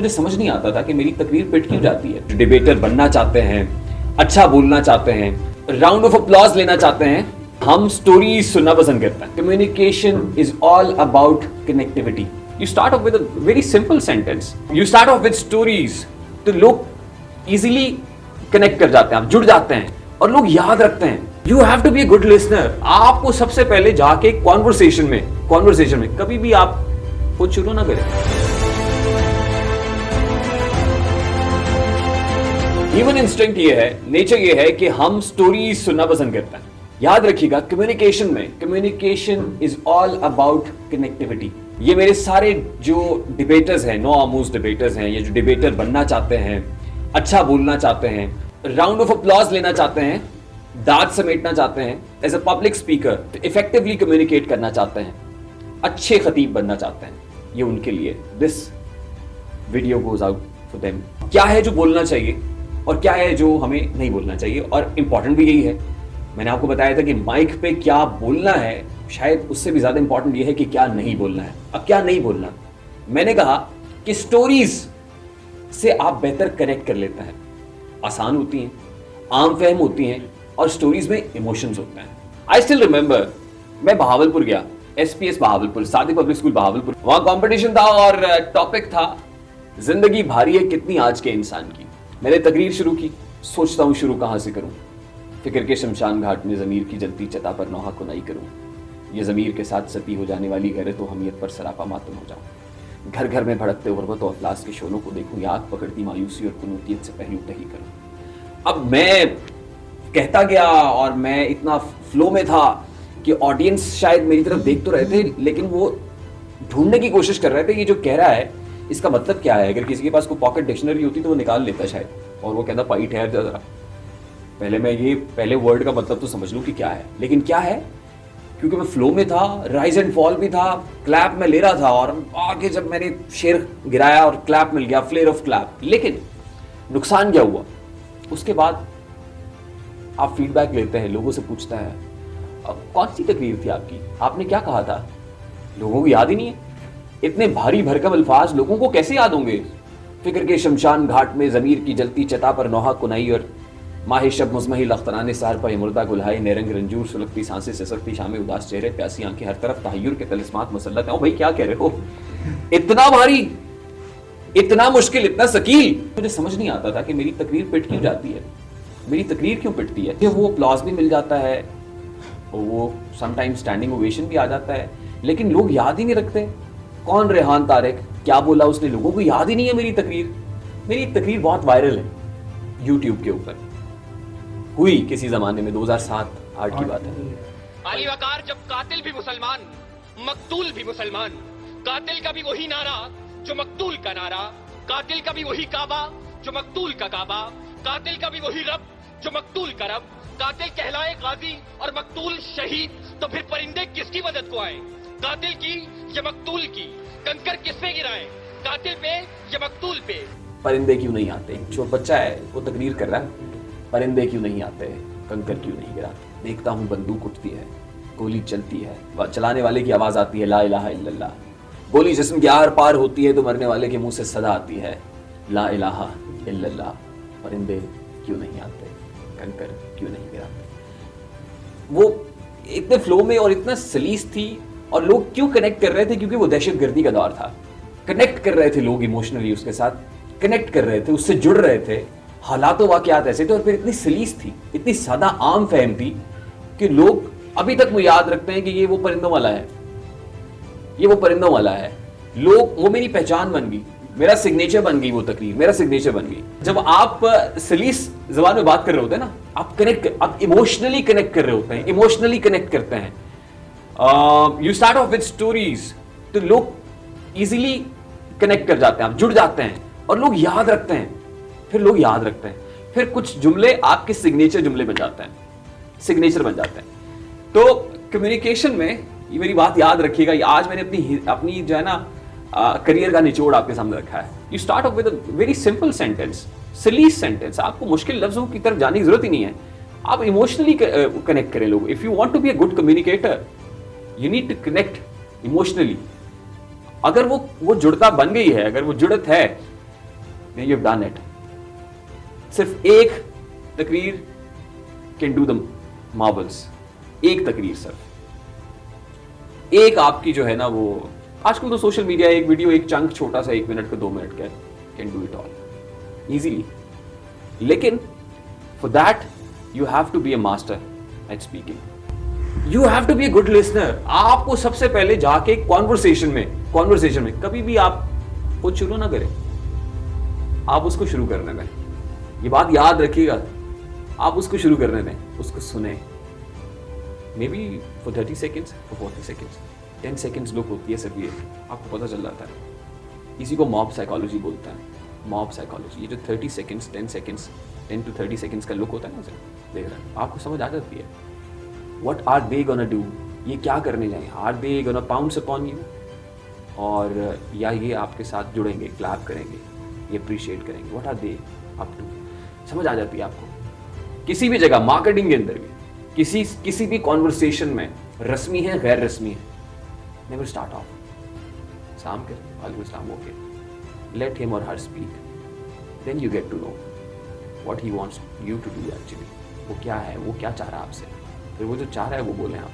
मुझे समझ नहीं आता था कि मेरी तकरीर पिट क्यों जाती है। जो डिबेटर बनना चाहते हैं, अच्छा बोलना चाहते हैं, राउंड ऑफ अप्लॉज लेना चाहते हैं, हम स्टोरीज सुनना पसंद करते हैं। Communication is all about connectivity. You start off with a very simple sentence, you start off with stories, तो लोग इजीली कनेक्ट कर जाते हैं, आप जुड़ जाते हैं और लोग याद रखते हैं। You have to be a good listener. आपको सबसे पहले जाके कॉन्वर्सेशन में कभी भी आप खुद शुरू ना करें। ह्यूमन इंस्टिंक्ट ये है, नेचर ये है कि हम स्टोरीज सुनना पसंद करते हैं। याद रखिएगा, communication is all about connectivity. ये मेरे सारे जो डिबेटर्स हैं, नो आमूज डिबेटर्स हैं, ये जो डिबेटर बनना चाहते हैं, अच्छा बोलना चाहते हैं, राउंड ऑफ अप्लॉज लेना चाहते हैं, दांत समेटना चाहते हैं, as a public speaker effectively communicate करना चाहते हैं, अच्छे खतीब बनना चाहते हैं, ये उनके लिए this video goes out for them. क्या है जो बोलना चाहिए और क्या है जो हमें नहीं बोलना चाहिए, और इंपॉर्टेंट भी यही है। मैंने आपको बताया था कि माइक पे क्या बोलना है, शायद उससे भी ज्यादा इंपॉर्टेंट ये है कि क्या नहीं बोलना है। अब क्या नहीं बोलना, मैंने कहा कि स्टोरीज से आप बेहतर कनेक्ट कर लेते हैं, आसान होती हैं, आम फहम होती हैं और स्टोरीज में इमोशंस होते हैं। आई स्टिल रिमेंबर, मैं बहावलपुर गया, SPS बहावलपुर, सादी पब्लिक स्कूल बहावलपुर। वहां कंपटीशन था और टॉपिक था जिंदगी भारी है कितनी आज के इंसान की। मैंने तकरीर शुरू की, सोचता हूं शुरू कहां से करूं। फिक्र के शमशान घाट में ज़मीर की जलती चिता पर नौहा कुनाई करूं। ये ज़मीर के साथ सती हो जाने वाली गैरत तो हमियत पर सरापा मातम हो जाऊं। घर घर में भड़कते गुर्बत और अफलास के शोलों को देखूं, या आग पकड़ती मायूसी और कुनूतियत से पहलू तही करूं। अब मैं कहता गया और मैं इतना फ्लो में था कि ऑडियंस शायद मेरी तरफ देख तो रहे थे, लेकिन वो ढूंढने की कोशिश कर रहे थे ये जो कह रहा है इसका मतलब क्या है। अगर किसी के पास कोई पॉकेट डिक्शनरी होती तो वो निकाल लेता शायद, और वो कहता पाई ठहर जा जरा, पहले वर्ड का मतलब तो समझ लूं कि क्या है। लेकिन क्या है, क्योंकि मैं फ्लो में था, राइज एंड फॉल भी था, क्लैप में ले रहा था, और आगे जब मैंने शेर गिराया और क्लैप मिल गया, फ्लेयर ऑफ क्लैप। लेकिन नुकसान क्या हुआ, उसके बाद आप फीडबैक लेते हैं, लोगों से पूछता है अब कौन सी तकरीर थी आपकी, आपने क्या कहा था, लोगों को याद ही नहीं है। इतने भारी भरकम अल्फाज लोगों को कैसे याद होंगे। फिक्र के शमशान घाट में ज़मीर की जलती चिता पर नौहा कुनाई और माह शब मुज़महिल अख्तराने सहर पर मुर्दा गुल्हाए, नेरंग रंजूर सुलगती सांसें सिसकती शामें उदास चेहरे, प्यासी आंखें हर तरफ तहय्युर के तलिस्मात मुसल्लत हैं। भाई क्या कह रहे हो, इतना भारी, इतना मुश्किल, इतना सकील। मुझे समझ नहीं आता था कि मेरी तकरीर पिट क्यों जाती है, मेरी तकरीर क्यों पिटती है। वो अप्लॉज भी मिल जाता है, वो समटाइम्स स्टैंडिंग ओवेशन भी आ जाता है, लेकिन लोग याद ही नहीं रखते। कौन रेहान तारिक, क्या बोला उसने, लोगों को याद ही नहीं है मेरी तकरीर बहुत वायरल है यूट्यूब के ऊपर, हुई किसी जमाने में 2007-8 की बात है। अली वकार, जब कातिल भी मुसलमान, मकतूल भी मुसलमान, कातिल का भी वही नारा जो मकतूल का नारा, कातिल का भी वही काबा जो मकतूल का काबा, कातिल का भी वही रब जो मकतूल का रब, कातिल कहलाए गाजी और मकतूल शहीद, तो फिर परिंदे किसकी मदद को आए, कातिल की या मकतूल की, कंकर किस पे गिराए, कातिल पे या मकतूल पे। परिंदे क्यों नहीं आते, जो बच्चा है वो तकरीर कर रहा है, परिंदे क्यों नहीं आते, कंकर क्यों नहीं गिराते। देखता हूँ बंदूक उठती है, गोली चलती है, चलाने वाले की आवाज आती है ला इलाहा इल्लल्लाह, गोली जिस्म के आर पार होती है तो मरने वाले के मुंह से सदा आती है ला इलाहा इल्लल्लाह। परिंदे क्यों नहीं आते, कंकर क्यों नहीं गिराते। वो इतने फ्लो में और इतना सलीस थी, और लोग क्यों कनेक्ट कर रहे थे, क्योंकि वो दहशतगर्दी का दौर था। कनेक्ट कर रहे थे लोग इमोशनली, उसके साथ कनेक्ट कर रहे थे, उससे जुड़ रहे थे, हालात वाकयात ऐसे थे, और फिर इतनी सलीस थी, इतनी सादा आम फहम थी कि लोग अभी तक मुझे याद रखते हैं कि ये वो परिंदों वाला है, ये वो परिंदों वाला है। लोग, वो मेरी पहचान बन गई, मेरा सिग्नेचर बन गई, वो तकरीर मेरा सिग्नेचर बन गई। जब आप सलीस जबान में बात कर रहे होते हैं ना, आप इमोशनली कनेक्ट कर रहे होते हैं, इमोशनली कनेक्ट करते हैं। You start off with stories, तो लोग इजीली कनेक्ट कर जाते हैं, आप जुड़ जाते हैं और लोग याद रखते हैं, फिर कुछ जुमले आपके सिग्नेचर जुमले बन जाते हैं, सिग्नेचर बन जाते हैं। तो कम्युनिकेशन में ये मेरी बात याद रखिएगा, आज मैंने अपनी जो है ना करियर का निचोड़ आपके सामने रखा है। You start off with a very simple sentence, सलीस सेंटेंस, आपको मुश्किल लफ्जों की तरफ जाने की जरूरत ही नहीं है, आप इमोशनली कनेक्ट करें लोग। If you want to be a good communicator, you need to connect emotionally. अगर वो जुड़ता बन गई है, अगर वो जुड़त है, यू हैव डन इट। सिर्फ एक तकरीर कैन डू द मार्वल्स। एक तकरीर सिर्फ, एक आपकी जो है ना वो, आजकल तो सोशल मीडिया, एक वीडियो, एक चंक छोटा सा 1 मिनट का 2 मिनट का can do it all easily. लेकिन for that you have to be a master at speaking, you have to be a good listener. आपको सबसे पहले जाके कॉन्वर्सेशन में कभी भी आप कुछ शुरू ना करें, आप उसको शुरू करने में, ये बात याद रखिएगा, आप उसको शुरू करने में उसको सुने। May be for 30 seconds, for 40 seconds, 10 seconds look होती है सिर्फ, ये आपको पता चल जाता है। इसी को मॉब साइकोलॉजी बोलता है, मॉब साइकोलॉजी। ये जो 30 सेकेंड्स 10 to 30 सेकेंड्स का लुक होता है ना, उसे देख रहे हैं, आपको समझ आ जाती है what are they gonna do, ये क्या करने जाएं, are they gonna pounce upon you, और या ये आपके साथ जुड़ेंगे, क्लैप करेंगे, ये अप्रिशिएट करेंगे, what are they up to, समझ आ जाती है आपको। किसी भी जगह, मार्केटिंग के अंदर भी, किसी भी कॉन्वर्सेशन में, रस्मी है गैर रस्मी है, नेवर स्टार्ट ऑफ सलाम कर, वालेकुम अस्सलाम, ओके, लेट हिम और her speak, then you get to know what he wants you to do actually. वो क्या है, वो क्या चाह रहा है आपसे, फिर वो जो चाह रहा है वो बोलें आप।